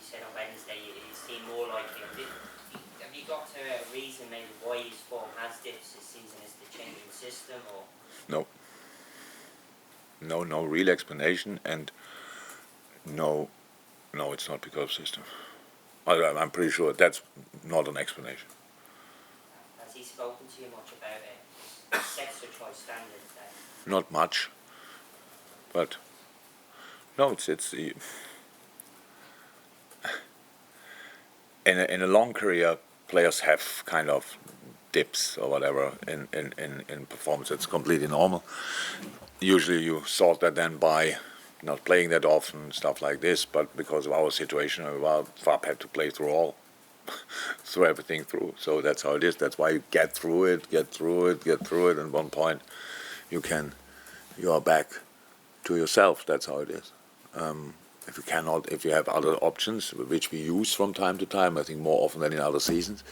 said on Wednesday you seem more like him. Have you got a reason maybe why his form has dipped this season? Is the change in system or? No real explanation, and no, it's not because of system. I'm pretty sure that's not an explanation. Has he spoken to you much about it? He sets such high standards then. Not much, but no, it's in a long career, players have kind of dips or whatever in performance. It's completely normal. Usually you sort that then by not playing that often, stuff like this, but because of our situation, Fab had to play through everything through. So that's how it is. That's why you get through it, and at one point you are back to yourself. That's how it is. If you have other options, which we use from time to time, I think more often than in other seasons,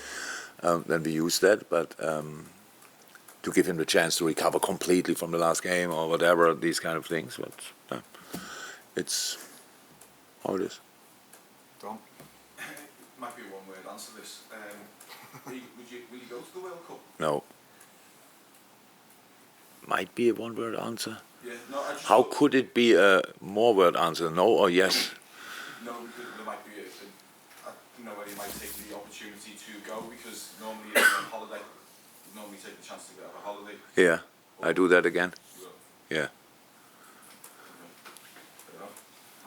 then we use that. But to give him the chance to recover completely from the last game or whatever, these kind of things. But it's how it is. Tom? Might be a one-word answer to this. Will you go to the World Cup? No. Might be a one-word answer. Yeah, no, how could it be a more-word answer? No or yes? No, there might be I don't know whether you might take the opportunity to go, because normally if you're on holiday, you normally take the chance to go have a holiday. Yeah, I do that again. Yeah.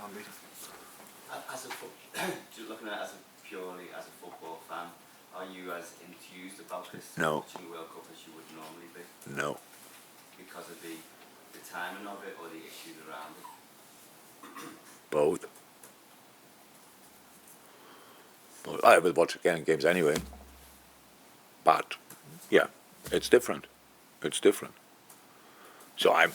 Andy? Looking at it purely as a football fan, are you as enthused about this No. watching the World Cup as you would normally be? No. Because of the timing of it or the issues around it? Both. I will watch again games anyway. But yeah, it's different. So I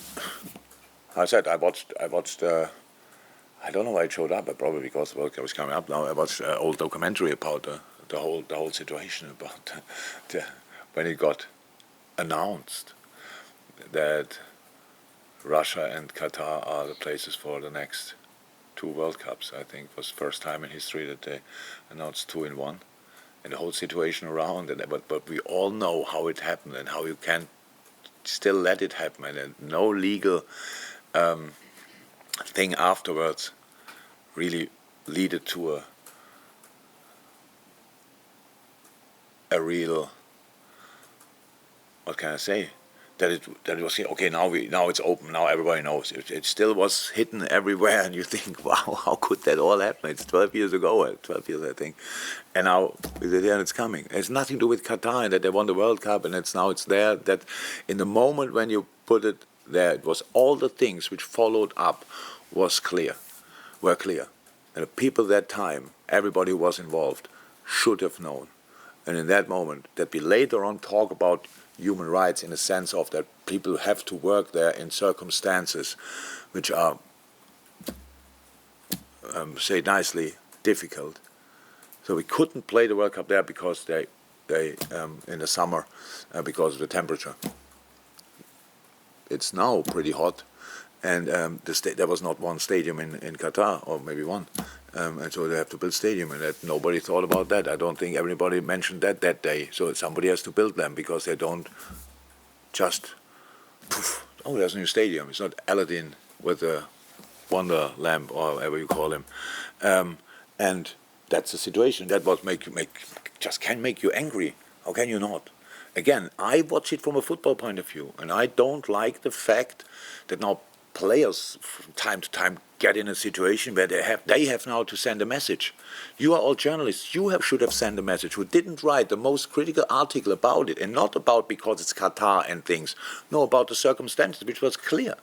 said I watched. I don't know why it showed up, but probably because the World Cup was coming up now. I watched an old documentary about the whole situation about when it got announced that Russia and Qatar are the places for the next 2 World Cups. I think it was the first time in history that they announced 2 in 1, and the whole situation around it. But we all know how it happened and how you can still let it happen, and no legal thing afterwards really lead it to a real, what can I say, that it was okay, now it's open, now everybody knows. It still was hidden everywhere, and you think, wow, how could that all happen? It's 12 years ago, 12 years I think, and now it's coming. It's nothing to do with Qatar and that they won the World Cup, and it's there. That in the moment when you put it there, it was all the things which followed up were clear, and the people that time, everybody who was involved, should have known. And in that moment, that we later on talk about human rights in the sense of that people have to work there in circumstances which are, say nicely, difficult. So we couldn't play the World Cup there because they in the summer because of the temperature. It's now pretty hot, and there was not one stadium in Qatar, or maybe one. And so they have to build stadium, and that nobody thought about that. I don't think everybody mentioned that day. So somebody has to build them, because they don't just, poof, oh, there's a new stadium. It's not Aladdin with a wonder lamp or whatever you call him. And that's the situation. That was just can make you angry. How can you not? Again, I watch it from a football point of view, and I don't like the fact that now players from time to time get in a situation where they have now to send a message. You are all journalists. You should have sent a message. Who didn't write the most critical article about it, and not about because it's Qatar and things. No, about the circumstances, which was clear.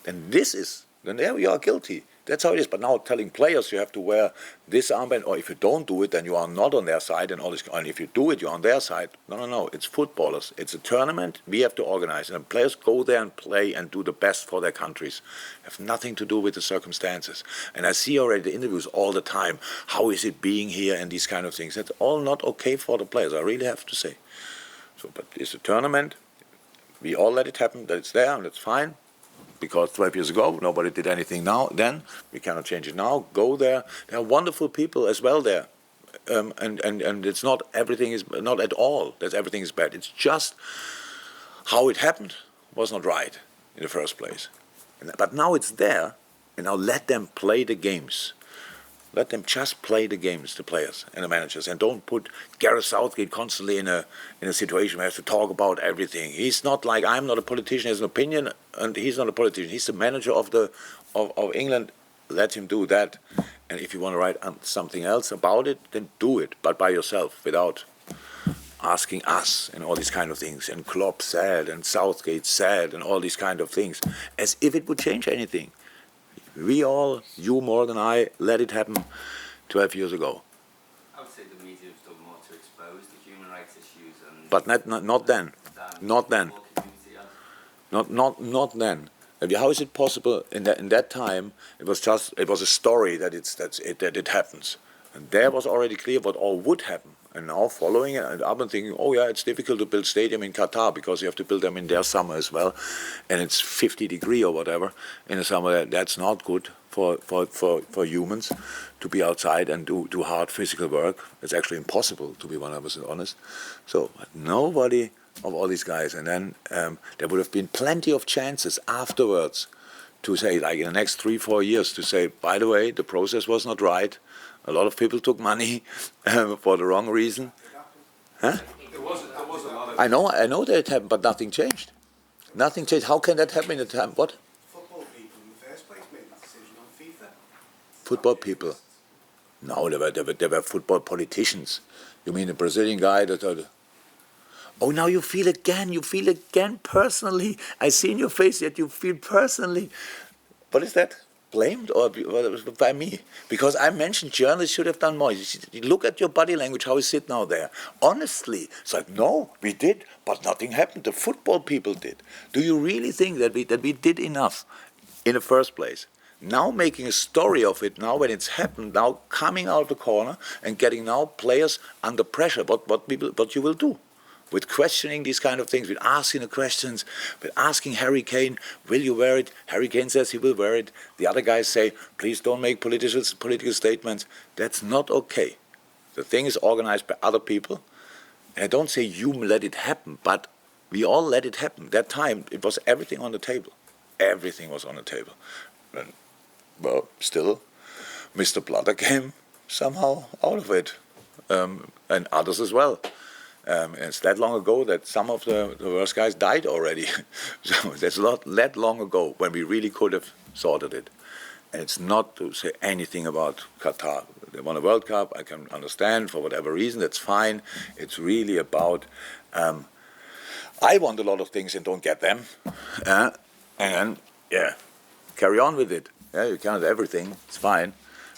And then there you are guilty. That's how it is. But now telling players you have to wear this armband, or if you don't do it, then you are not on their side, and all this. And if you do it, you're on their side. No. It's footballers. It's a tournament we have to organize, and players go there and play and do the best for their countries. Have nothing to do with the circumstances. And I see already the interviews all the time. How is it being here and these kind of things? That's all not okay for the players. I really have to say. So, but it's a tournament. We all let it happen. That it's there, and that's fine. because 12 years ago nobody did anything now. Then we cannot change it now. Go there. There are wonderful people as well there, and it's not everything is not at all that everything is bad. It's just how it happened was not right in the first place. But now it's there, and now let them play the games. Let them just play the games, the players and the managers, and don't put Gareth Southgate constantly in a situation where he has to talk about everything. He's not like, I'm not a politician, he has an opinion, and he's not a politician. He's the manager of England. Let him do that. And if you want to write something else about it, then do it, but by yourself, without asking us and all these kind of things. And Klopp said, and Southgate said, and all these kind of things, as if it would change anything. We all, you more than I, let it happen 12 years ago. I would say the media has done more to expose the human rights issues and... But not then. Not then. Not then. How is it possible in that time? It was a story that it happens, and there was already clear what all would happen. And now following it, and I've been thinking, oh yeah, it's difficult to build stadium in Qatar because you have to build them in their summer as well, and it's 50 degrees or whatever in the summer. That's not good for humans to be outside and do hard physical work. It's actually impossible, to be 100% honest. So nobody of all these guys, and then there would have been plenty of chances afterwards to say, like in the next 3-4 years, to say, by the way, the process was not right. A lot of people took money for the wrong reason. Huh? There was a lot of... I know that it happened, but nothing changed. Nothing changed. How can that happen in a time? What? Football people in the first place made the decision on FIFA. Football people? No, there were football politicians. You mean the Brazilian guy that... Oh, now you feel again personally. I see in your face that you feel personally. What is that? Blamed or by me? Because I mentioned journalists should have done more. You look at your body language, how you sit now there. Honestly, it's like, no, we did, but nothing happened. The football people did. Do you really think that we did enough in the first place? Now making a story of it, now when it's happened, now coming out of the corner and getting now players under pressure, what you will do? With questioning these kind of things, with asking the questions, with asking Harry Kane, will you wear it? Harry Kane says he will wear it. The other guys say, please don't make political statements. That's not okay. The thing is organized by other people. And I don't say you let it happen, but we all let it happen. That time, it was everything on the table. Everything was on the table. And, well, still, Mr. Blatter came somehow out of it. And others as well. It's that long ago that some of the worst guys died already. So that's not that long ago when we really could have sorted it. And it's not to say anything about Qatar. They won a World Cup, I can understand for whatever reason, that's fine. It's really about, I want a lot of things and don't get them. And yeah, carry on with it. Yeah, you cannot have everything, it's fine.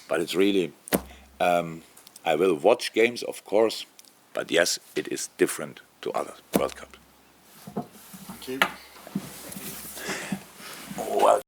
But it's really, I will watch games, of course. But yes, it is different to other World Cups. Thank you. Well.